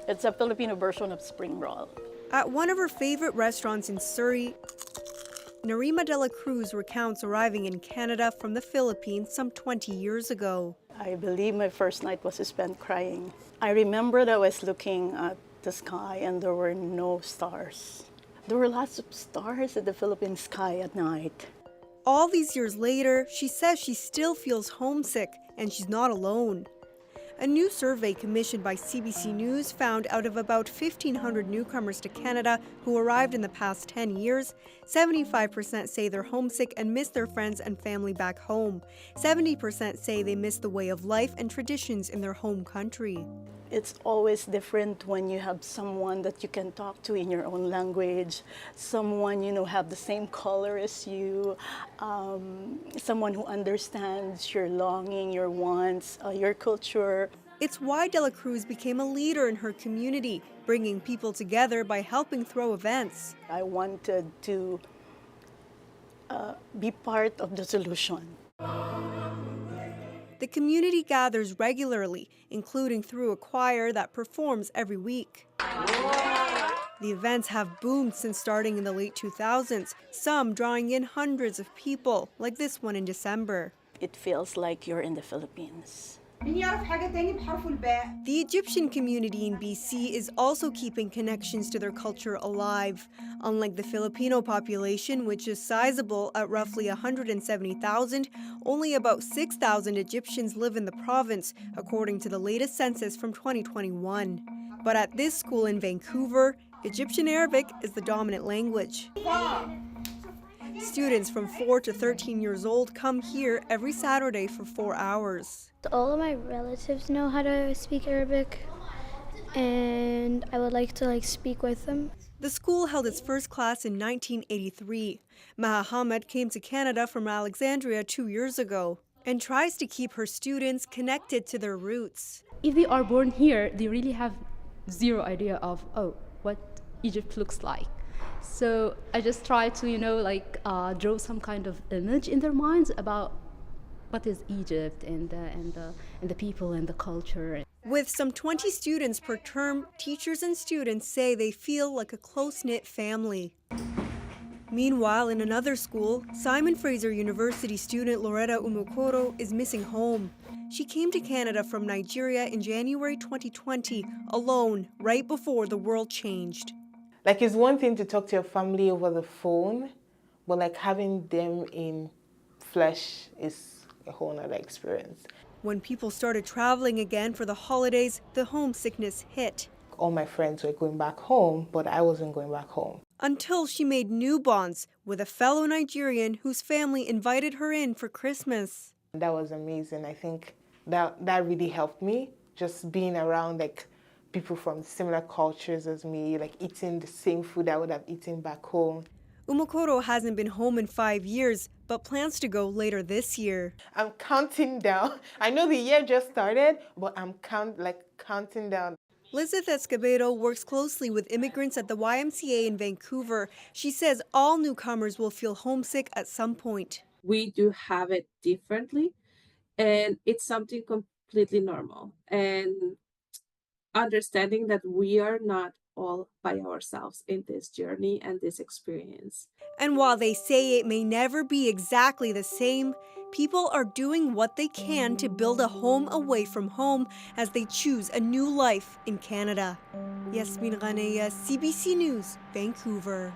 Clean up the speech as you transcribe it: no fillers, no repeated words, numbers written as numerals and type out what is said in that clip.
It's a Filipino version of spring roll. At one of her favorite restaurants in Surrey, Narima de la Cruz recounts arriving in Canada from the Philippines some 20 years ago. I believe my first night was spent crying. I remember that I was looking at the sky and there were no stars. There were lots of stars in the Philippine sky at night. All these years later, she says she still feels homesick, and she's not alone. A new survey commissioned by CBC News found out of about 1,500 newcomers to Canada who arrived in the past 10 years, 75% say they're homesick and miss their friends and family back home. 70% say they miss the way of life and traditions in their home country. It's always different when you have someone that you can talk to in your own language, someone, have the same color as you, someone who understands your longing, your wants, your culture. It's why De La Cruz became a leader in her community, bringing people together by helping throw events. I wanted to be part of the solution. The community gathers regularly, including through a choir that performs every week. The events have boomed since starting in the late 2000s, some drawing in hundreds of people, like this one in December. It feels like you're in the Philippines. The Egyptian community in BC is also keeping connections to their culture alive. Unlike the Filipino population, which is sizable at roughly 170,000, only about 6,000 Egyptians live in the province, according to the latest census from 2021. But at this school in Vancouver, Egyptian Arabic is the dominant language. Students from 4 to 13 years old come here every Saturday for 4 hours. All of my relatives know how to speak Arabic, and I would like to speak with them. The school held its first class in 1983. Maha Hamad came to Canada from Alexandria 2 years ago and tries to keep her students connected to their roots. If they are born here, they really have zero idea of, what Egypt looks like. So I just try to, draw some kind of image in their minds about what is Egypt and the people and the culture. With some 20 students per term, teachers and students say they feel like a close-knit family. Meanwhile, in another school, Simon Fraser University student Loretta Umukoro is missing home. She came to Canada from Nigeria in January 2020, alone, right before the world changed. It's one thing to talk to your family over the phone, but having them in flesh is a whole other experience. When people started traveling again for the holidays, the homesickness hit. All my friends were going back home, but I wasn't going back home. Until she made new bonds with a fellow Nigerian whose family invited her in for Christmas. That was amazing. I think that really helped me, just being around people from similar cultures as me, eating the same food I would have eaten back home. Umukoro hasn't been home in 5 years, but plans to go later this year. I'm counting down. I know the year just started, but I'm counting down. Lizeth Escobedo works closely with immigrants at the YMCA in Vancouver. She says all newcomers will feel homesick at some point. We do have it differently, and it's something completely normal. And understanding that we are not all by ourselves in this journey and this experience. And while they say it may never be exactly the same, people are doing what they can to build a home away from home as they choose a new life in Canada. Yasmine, CBC News, Vancouver.